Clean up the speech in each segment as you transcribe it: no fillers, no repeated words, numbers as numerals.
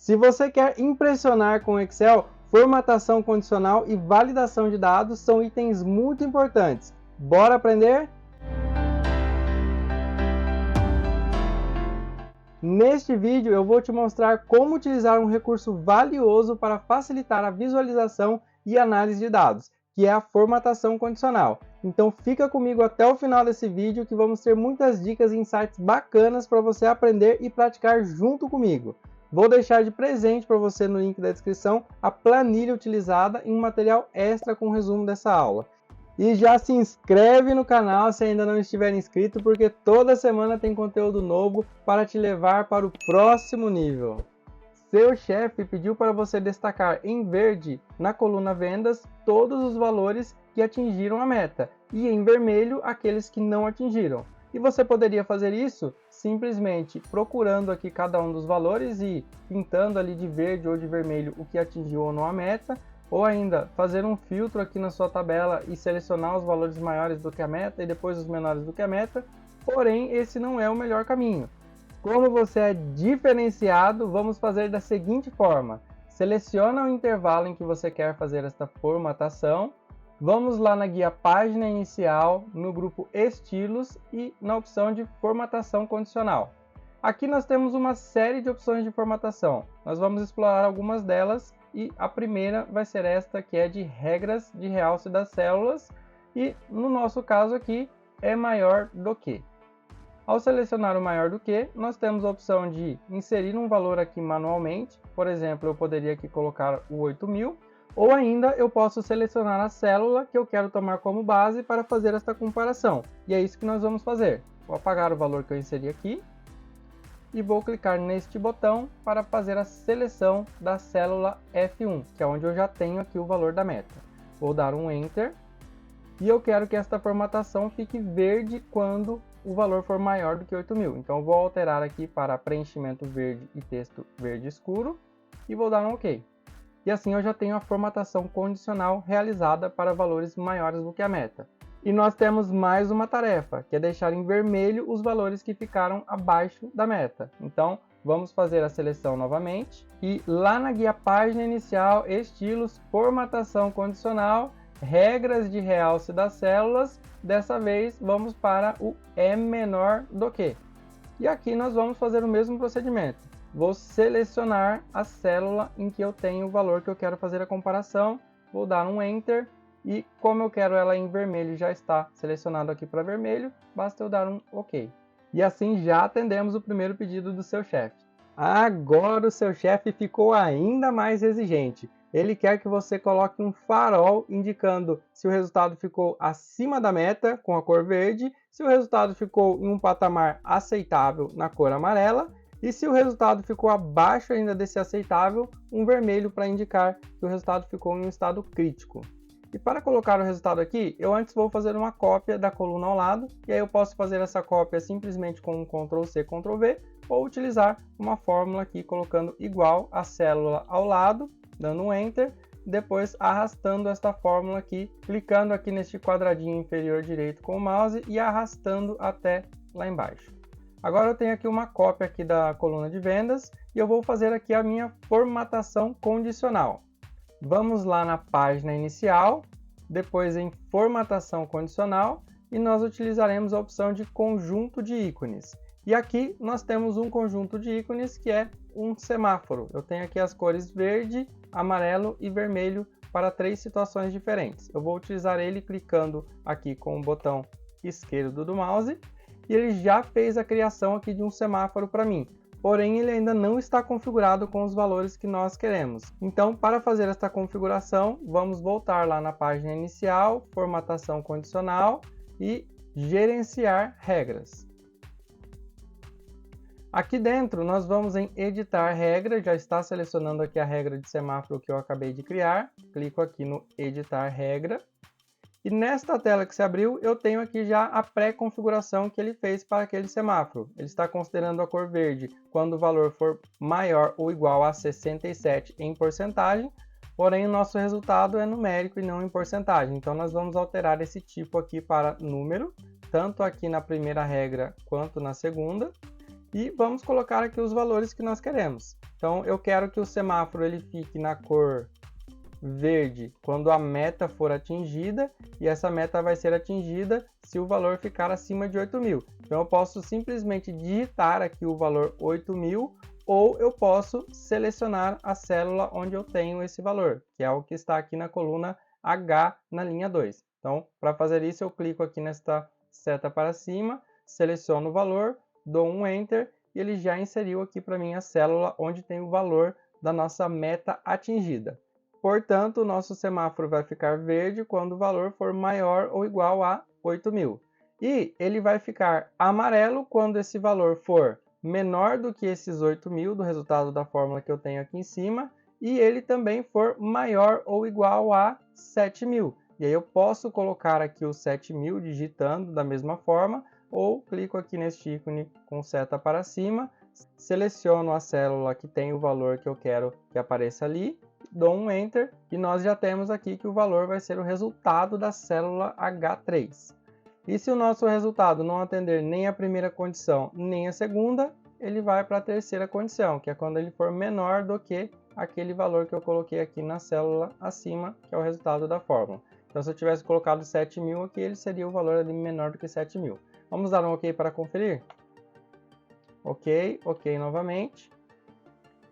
Se você quer impressionar com o Excel, formatação condicional e validação de dados são itens muito importantes. Bora aprender? Neste vídeo eu vou te mostrar como utilizar um recurso valioso para facilitar a visualização e análise de dados, que é a formatação condicional. Então fica comigo até o final desse vídeo que vamos ter muitas dicas e insights bacanas para você aprender e praticar junto comigo. Vou deixar de presente para você no link da descrição a planilha utilizada e um material extra com resumo dessa aula. E já se inscreve no canal se ainda não estiver inscrito, porque toda semana tem conteúdo novo para te levar para o próximo nível. Seu chefe pediu para você destacar em verde na coluna vendas todos os valores que atingiram a meta e em vermelho aqueles que não atingiram. E você poderia fazer isso simplesmente procurando aqui cada um dos valores e pintando ali de verde ou de vermelho o que atingiu ou não a meta, ou ainda fazer um filtro aqui na sua tabela e selecionar os valores maiores do que a meta e depois os menores do que a meta, porém esse não é o melhor caminho. Como você é diferenciado, vamos fazer da seguinte forma: seleciona o intervalo em que você quer fazer esta formatação, vamos lá na guia Página Inicial, no grupo Estilos e na opção de Formatação Condicional. Aqui nós temos uma série de opções de formatação, nós vamos explorar algumas delas e a primeira vai ser esta, que é de regras de realce das células, e no nosso caso aqui é maior do que. Ao selecionar o maior do que, nós temos a opção de inserir um valor aqui manualmente, por exemplo, eu poderia aqui colocar o 8.000, ou ainda eu posso selecionar a célula que eu quero tomar como base para fazer esta comparação, e é isso que nós vamos fazer. Vou apagar o valor que eu inseri aqui, e vou clicar neste botão para fazer a seleção da célula F1, que é onde eu já tenho aqui o valor da meta. Vou dar um Enter, e eu quero que esta formatação fique verde quando o valor for maior do que 8.000. Então vou alterar aqui para preenchimento verde e texto verde escuro, e vou dar um OK. E assim eu já tenho a formatação condicional realizada para valores maiores do que a meta. E nós temos mais uma tarefa, que é deixar em vermelho os valores que ficaram abaixo da meta. Então, vamos fazer a seleção novamente. E lá na guia Página Inicial, Estilos, Formatação Condicional, Regras de realce das células, dessa vez vamos para o é menor do que. E aqui nós vamos fazer o mesmo procedimento. Vou selecionar a célula em que eu tenho o valor que eu quero fazer a comparação. Vou dar um Enter. E como eu quero ela em vermelho, já está selecionado aqui para vermelho, basta eu dar um OK. E assim já atendemos o primeiro pedido do seu chefe. Agora o seu chefe ficou ainda mais exigente. Ele quer que você coloque um farol indicando se o resultado ficou acima da meta, com a cor verde, se o resultado ficou em um patamar aceitável, na cor amarela, e se o resultado ficou abaixo ainda desse aceitável, um vermelho para indicar que o resultado ficou em um estado crítico. E para colocar o resultado aqui, eu antes vou fazer uma cópia da coluna ao lado, e aí eu posso fazer essa cópia simplesmente com um Ctrl+C, Ctrl+V, ou utilizar uma fórmula aqui colocando igual a célula ao lado, dando um Enter, depois arrastando esta fórmula aqui, clicando aqui neste quadradinho inferior direito com o mouse e arrastando até lá embaixo. Agora eu tenho aqui uma cópia aqui da coluna de vendas, e eu vou fazer aqui a minha formatação condicional. Vamos lá na página inicial, depois em formatação condicional, e nós utilizaremos a opção de conjunto de ícones. E aqui nós temos um conjunto de ícones que é um semáforo. Eu tenho aqui as cores verde, amarelo e vermelho para 3 situações diferentes. Eu vou utilizar ele clicando aqui com o botão esquerdo do mouse, e ele já fez a criação aqui de um semáforo para mim. Porém, ele ainda não está configurado com os valores que nós queremos. Então, para fazer esta configuração, vamos voltar lá na página inicial, formatação condicional e gerenciar regras. Aqui dentro, nós vamos em editar regra, já está selecionando aqui a regra de semáforo que eu acabei de criar. Clico aqui no editar regra. E nesta tela que se abriu, eu tenho aqui já a pré-configuração que ele fez para aquele semáforo. Ele está considerando a cor verde quando o valor for maior ou igual a 67 em porcentagem, porém o nosso resultado é numérico e não em porcentagem. Então nós vamos alterar esse tipo aqui para número, tanto aqui na primeira regra quanto na segunda. E vamos colocar aqui os valores que nós queremos. Então, eu quero que o semáforo ele fique na cor verde quando a meta for atingida, e essa meta vai ser atingida se o valor ficar acima de 8.000. Então, eu posso simplesmente digitar aqui o valor 8.000, ou eu posso selecionar a célula onde eu tenho esse valor, que é o que está aqui na coluna H na linha 2. Então, para fazer isso, eu clico aqui nesta seta para cima, seleciono o valor, dou um Enter, e ele já inseriu aqui para mim a célula onde tem o valor da nossa meta atingida. Portanto, o nosso semáforo vai ficar verde quando o valor for maior ou igual a 8.000. E ele vai ficar amarelo quando esse valor for menor do que esses 8.000 do resultado da fórmula que eu tenho aqui em cima, e ele também for maior ou igual a 7.000. E aí eu posso colocar aqui o 7.000 digitando da mesma forma, ou clico aqui neste ícone com seta para cima, seleciono a célula que tem o valor que eu quero que apareça ali, dou um Enter, e nós já temos aqui que o valor vai ser o resultado da célula H3. E se o nosso resultado não atender nem a primeira condição, nem a segunda, ele vai para a terceira condição, que é quando ele for menor do que aquele valor que eu coloquei aqui na célula acima, que é o resultado da fórmula. Então, se eu tivesse colocado 7.000 aqui, ele seria o valor ali menor do que 7.000. Vamos dar um OK para conferir? OK, OK novamente.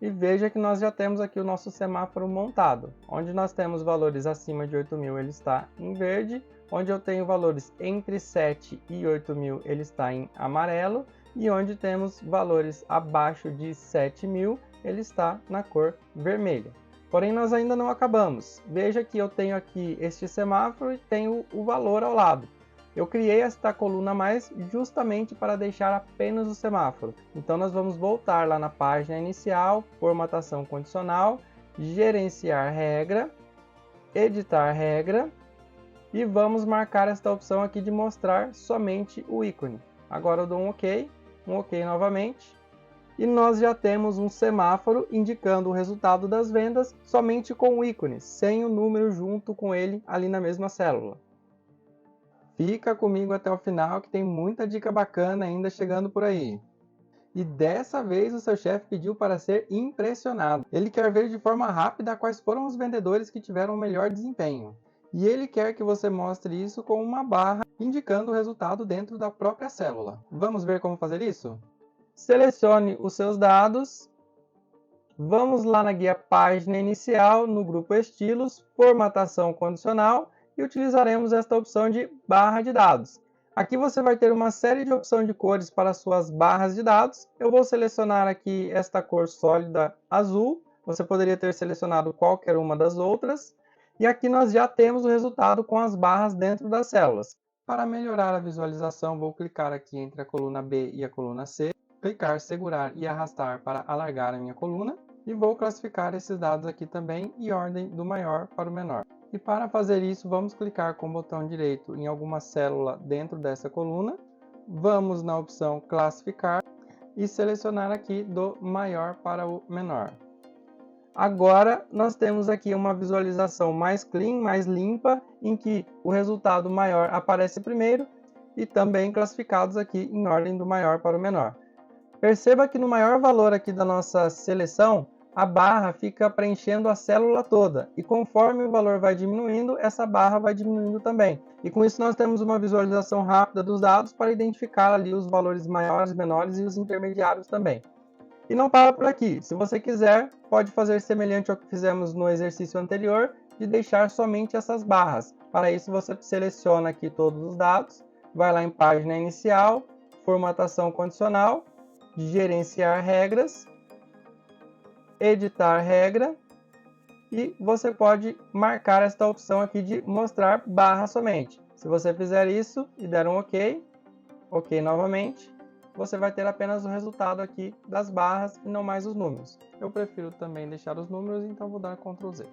E veja que nós já temos aqui o nosso semáforo montado. Onde nós temos valores acima de 8.000, ele está em verde. Onde eu tenho valores entre 7 e 8.000, ele está em amarelo. E onde temos valores abaixo de 7.000, ele está na cor vermelha. Porém, nós ainda não acabamos. Veja que eu tenho aqui este semáforo e tenho o valor ao lado. Eu criei esta coluna mais justamente para deixar apenas o semáforo. Então, nós vamos voltar lá na página inicial, formatação condicional, gerenciar regra, editar regra, e vamos marcar esta opção aqui de mostrar somente o ícone. Agora eu dou um OK novamente. E nós já temos um semáforo indicando o resultado das vendas somente com o ícone, sem o número junto com ele ali na mesma célula. Fica comigo até o final que tem muita dica bacana ainda chegando por aí. E dessa vez o seu chefe pediu para ser impressionado. Ele quer ver de forma rápida quais foram os vendedores que tiveram o melhor desempenho. E ele quer que você mostre isso com uma barra indicando o resultado dentro da própria célula. Vamos ver como fazer isso? Selecione os seus dados, vamos lá na guia página inicial, no grupo estilos, formatação condicional, e utilizaremos esta opção de barra de dados. Aqui você vai ter uma série de opções de cores para suas barras de dados. Eu vou selecionar aqui esta cor sólida azul, você poderia ter selecionado qualquer uma das outras. E aqui nós já temos o resultado com as barras dentro das células. Para melhorar a visualização, vou clicar aqui entre a coluna B e a coluna C. Clicar, segurar e arrastar para alargar a minha coluna, e vou classificar esses dados aqui também em ordem do maior para o menor. E para fazer isso, vamos clicar com o botão direito em alguma célula dentro dessa coluna, vamos na opção classificar e selecionar aqui do maior para o menor. Agora nós temos aqui uma visualização mais clean, mais limpa, em que o resultado maior aparece primeiro e também classificados aqui em ordem do maior para o menor. Perceba que no maior valor aqui da nossa seleção, a barra fica preenchendo a célula toda. E conforme o valor vai diminuindo, essa barra vai diminuindo também. E com isso nós temos uma visualização rápida dos dados para identificar ali os valores maiores, menores e os intermediários também. E não para por aqui. Se você quiser, pode fazer semelhante ao que fizemos no exercício anterior, de deixar somente essas barras. Para isso você seleciona aqui todos os dados, vai lá em página inicial, formatação condicional, gerenciar regras, editar regra, e você pode marcar esta opção aqui de mostrar barra somente. Se você fizer isso e der um OK, OK novamente, você vai ter apenas o resultado aqui das barras e não mais os números. Eu prefiro também deixar os números, então vou dar Ctrl Z.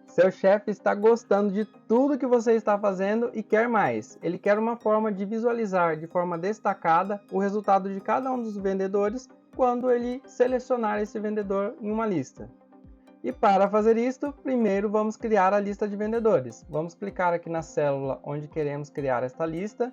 Seu chefe está gostando de tudo que você está fazendo e quer mais. Ele quer uma forma de visualizar de forma destacada o resultado de cada um dos vendedores quando ele selecionar esse vendedor em uma lista. E para fazer isto, primeiro vamos criar a lista de vendedores. Vamos clicar aqui na célula onde queremos criar esta lista.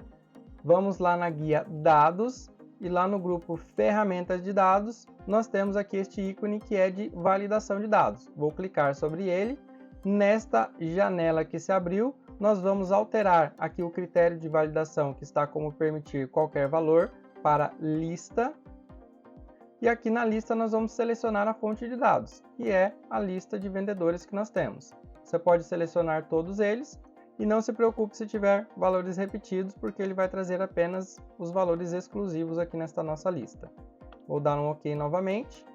Vamos lá na guia Dados, e lá no grupo Ferramentas de Dados, nós temos aqui este ícone que é de validação de dados. Vou clicar sobre ele. Nesta janela que se abriu, nós vamos alterar aqui o critério de validação que está como permitir qualquer valor para lista. E aqui na lista nós vamos selecionar a fonte de dados, que é a lista de vendedores que nós temos. Você pode selecionar todos eles e não se preocupe se tiver valores repetidos, porque ele vai trazer apenas os valores exclusivos aqui nesta nossa lista. Vou dar um OK novamente.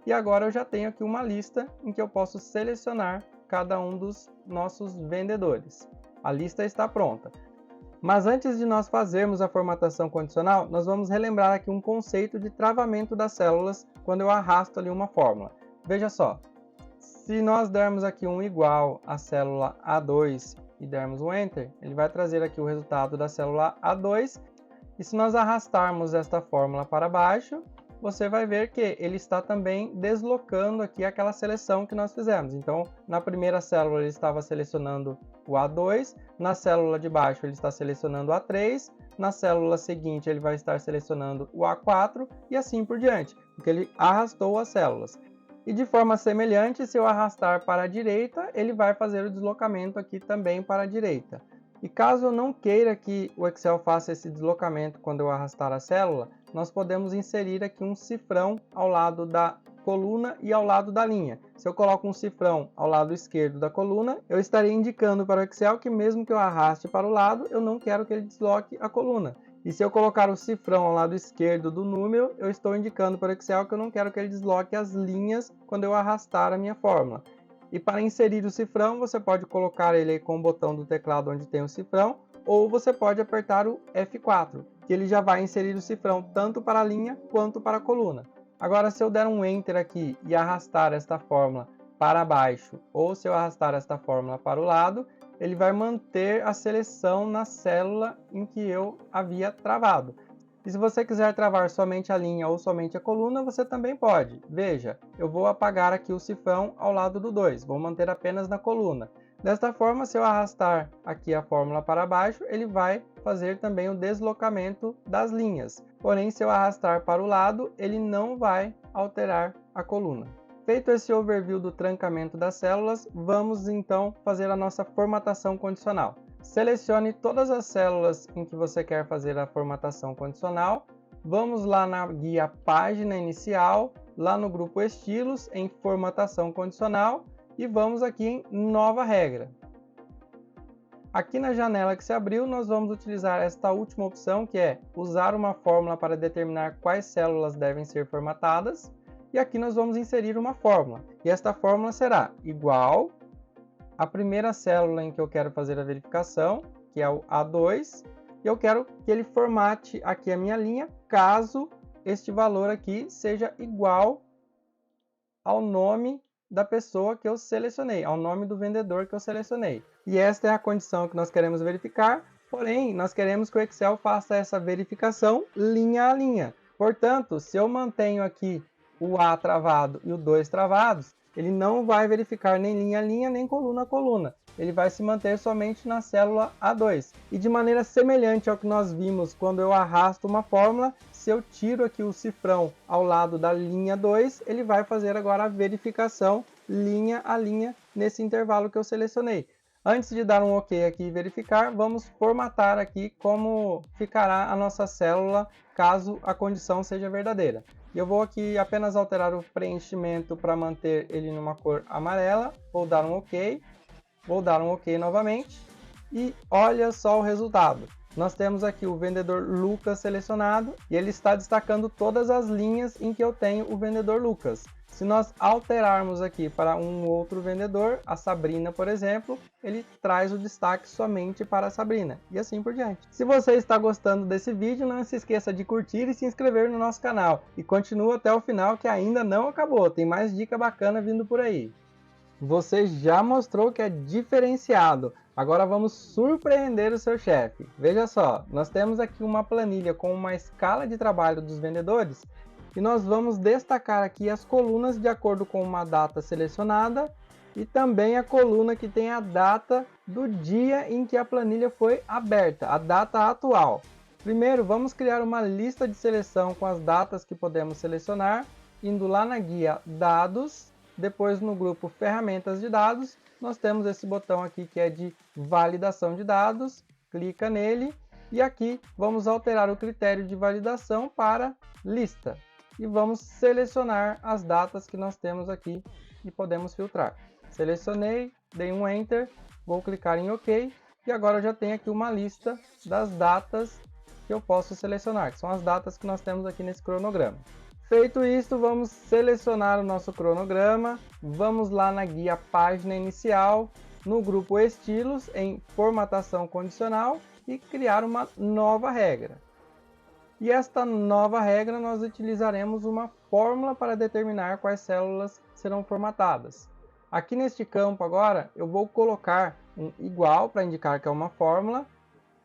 E agora eu já tenho aqui uma lista em que eu posso selecionar cada um dos nossos vendedores. A lista está pronta. Mas antes de nós fazermos a formatação condicional, nós vamos relembrar aqui um conceito de travamento das células quando eu arrasto ali uma fórmula. Veja só, se nós dermos aqui um igual à célula A2 e dermos um Enter, ele vai trazer aqui o resultado da célula A2. E se nós arrastarmos esta fórmula para baixo, você vai ver que ele está também deslocando aqui aquela seleção que nós fizemos. Então, na primeira célula ele estava selecionando o A2, na célula de baixo ele está selecionando o A3, na célula seguinte ele vai estar selecionando o A4 e assim por diante, porque ele arrastou as células. E de forma semelhante, se eu arrastar para a direita, ele vai fazer o deslocamento aqui também para a direita. E caso eu não queira que o Excel faça esse deslocamento quando eu arrastar a célula, nós podemos inserir aqui um cifrão ao lado da coluna e ao lado da linha. Se eu coloco um cifrão ao lado esquerdo da coluna, eu estarei indicando para o Excel que mesmo que eu arraste para o lado, eu não quero que ele desloque a coluna. E se eu colocar o cifrão ao lado esquerdo do número, eu estou indicando para o Excel que eu não quero que ele desloque as linhas quando eu arrastar a minha fórmula. E para inserir o cifrão, você pode colocar ele aí com o botão do teclado onde tem o cifrão, ou você pode apertar o F4, que ele já vai inserir o cifrão tanto para a linha quanto para a coluna. Agora, se eu der um Enter aqui e arrastar esta fórmula para baixo, ou se eu arrastar esta fórmula para o lado, ele vai manter a seleção na célula em que eu havia travado. E se você quiser travar somente a linha ou somente a coluna, você também pode. Veja, eu vou apagar aqui o cifrão ao lado do 2, vou manter apenas na coluna. Desta forma, se eu arrastar aqui a fórmula para baixo, ele vai fazer também o deslocamento das linhas. Porém, se eu arrastar para o lado, ele não vai alterar a coluna. Feito esse overview do trancamento das células, vamos então fazer a nossa formatação condicional. Selecione todas as células em que você quer fazer a formatação condicional. Vamos lá na guia Página Inicial, lá no grupo Estilos, em Formatação Condicional, e vamos aqui em Nova Regra. Aqui na janela que se abriu, nós vamos utilizar esta última opção, que é usar uma fórmula para determinar quais células devem ser formatadas. E aqui nós vamos inserir uma fórmula. E esta fórmula será igual à primeira célula em que eu quero fazer a verificação, que é o A2. E eu quero que ele formate aqui a minha linha, caso este valor aqui seja igual ao nome da pessoa que eu selecionei, ao nome do vendedor que eu selecionei. E esta é a condição que nós queremos verificar, porém, nós queremos que o Excel faça essa verificação linha a linha. Portanto, se eu mantenho aqui o A travado e o 2 travados, ele não vai verificar nem linha a linha, nem coluna a coluna. Ele vai se manter somente na célula A2. E de maneira semelhante ao que nós vimos quando eu arrasto uma fórmula, se eu tiro aqui o cifrão ao lado da linha 2, ele vai fazer agora a verificação linha a linha nesse intervalo que eu selecionei. Antes de dar um OK aqui e verificar, vamos formatar aqui como ficará a nossa célula caso a condição seja verdadeira. Eu vou aqui apenas alterar o preenchimento para manter ele numa cor amarela. Vou dar um OK. Vou dar um OK novamente. E olha só o resultado. Nós temos aqui o vendedor Lucas selecionado e ele está destacando todas as linhas em que eu tenho o vendedor Lucas. Se nós alterarmos aqui para um outro vendedor, a Sabrina, por exemplo, ele traz o destaque somente para a Sabrina e assim por diante. Se você está gostando desse vídeo, não se esqueça de curtir e se inscrever no nosso canal. E continua até o final que ainda não acabou, tem mais dica bacana vindo por aí. Você já mostrou que é diferenciado, agora vamos surpreender o seu chefe. Veja só, nós temos aqui uma planilha com uma escala de trabalho dos vendedores e nós vamos destacar aqui as colunas de acordo com uma data selecionada e também a coluna que tem a data do dia em que a planilha foi aberta, a data atual. Primeiro, vamos criar uma lista de seleção com as datas que podemos selecionar, indo lá na guia Dados, depois no grupo Ferramentas de Dados, nós temos esse botão aqui que é de validação de dados, clica nele e aqui vamos alterar o critério de validação para lista e vamos selecionar as datas que nós temos aqui e podemos filtrar. Selecionei, dei um Enter, vou clicar em OK e agora eu já tenho aqui uma lista das datas que eu posso selecionar, que são as datas que nós temos aqui nesse cronograma. Feito isto, vamos selecionar o nosso cronograma, vamos lá na guia Página Inicial, no grupo Estilos, em Formatação Condicional e criar uma nova regra. E esta nova regra nós utilizaremos uma fórmula para determinar quais células serão formatadas. Aqui neste campo agora eu vou colocar um igual para indicar que é uma fórmula.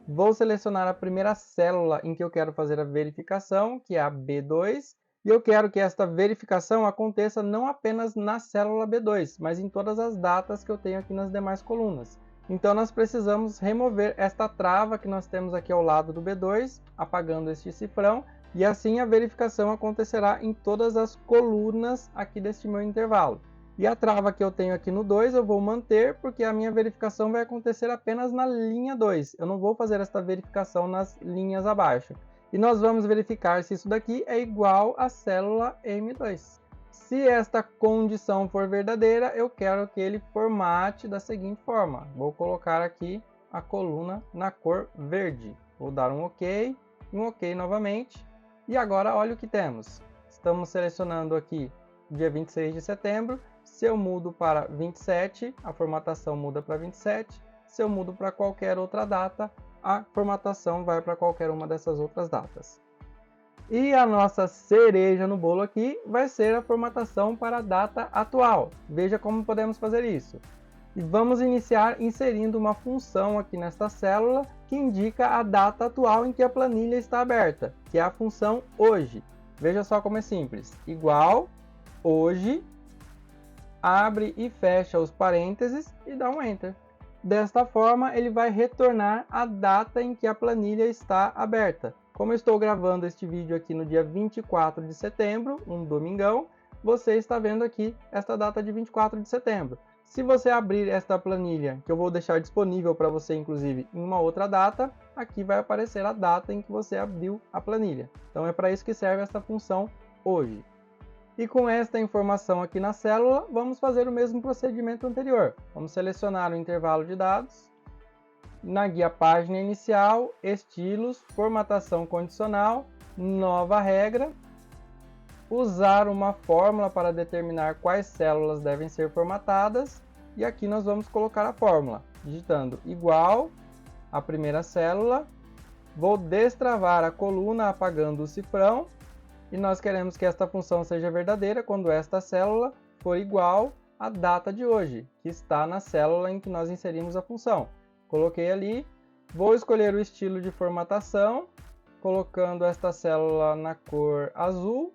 Vou selecionar a primeira célula em que eu quero fazer a verificação, que é a B2. E eu quero que esta verificação aconteça não apenas na célula B2, mas em todas as datas que eu tenho aqui nas demais colunas. Então nós precisamos remover esta trava que nós temos aqui ao lado do B2, apagando este cifrão, e assim a verificação acontecerá em todas as colunas aqui deste meu intervalo. E a trava que eu tenho aqui no 2 eu vou manter, porque a minha verificação vai acontecer apenas na linha 2. Eu não vou fazer esta verificação nas linhas abaixo. E nós vamos verificar se isso daqui é igual à célula M2. Se esta condição for verdadeira, eu quero que ele formate da seguinte forma. Vou colocar aqui a coluna na cor verde. Vou dar um OK, um OK novamente. E agora olha o que temos. Estamos selecionando aqui dia 26 de setembro. Se eu mudo para 27, a formatação muda para 27. Se eu mudo para qualquer outra data, a formatação vai para qualquer uma dessas outras datas. E a nossa cereja no bolo aqui vai ser a formatação para a data atual. Veja como podemos fazer isso. E vamos iniciar inserindo uma função aqui nesta célula que indica a data atual em que a planilha está aberta, que é a função hoje. Veja só como é simples. Igual, hoje, abre e fecha os parênteses e dá um Enter. Desta forma, ele vai retornar a data em que a planilha está aberta. Como eu estou gravando este vídeo aqui no dia 24 de setembro, um domingão, você está vendo aqui esta data de 24 de setembro. Se você abrir esta planilha, que eu vou deixar disponível para você, inclusive, em uma outra data, aqui vai aparecer a data em que você abriu a planilha. Então é para isso que serve essa função hoje. E com esta informação aqui na célula, vamos fazer o mesmo procedimento anterior. Vamos selecionar o intervalo de dados, na guia Página Inicial, Estilos, Formatação Condicional, Nova Regra, usar uma fórmula para determinar quais células devem ser formatadas, e aqui nós vamos colocar a fórmula, digitando igual à primeira célula, vou destravar a coluna apagando o cifrão, e nós queremos que esta função seja verdadeira quando esta célula for igual à data de hoje, que está na célula em que nós inserimos a função. Coloquei ali, vou escolher o estilo de formatação, colocando esta célula na cor azul,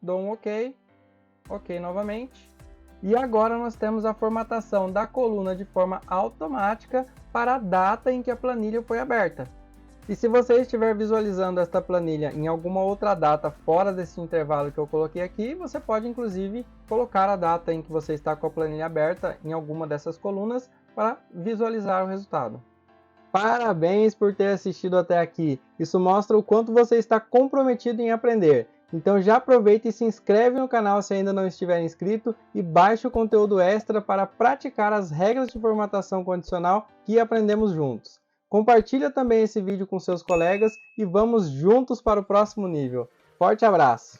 dou um OK, OK novamente. E agora nós temos a formatação da coluna de forma automática para a data em que a planilha foi aberta. E se você estiver visualizando esta planilha em alguma outra data fora desse intervalo que eu coloquei aqui, você pode inclusive colocar a data em que você está com a planilha aberta em alguma dessas colunas para visualizar o resultado. Parabéns por ter assistido até aqui. Isso mostra o quanto você está comprometido em aprender. Então já aproveita e se inscreve no canal se ainda não estiver inscrito e baixe o conteúdo extra para praticar as regras de formatação condicional que aprendemos juntos. Compartilha também esse vídeo com seus colegas e vamos juntos para o próximo nível. Forte abraço!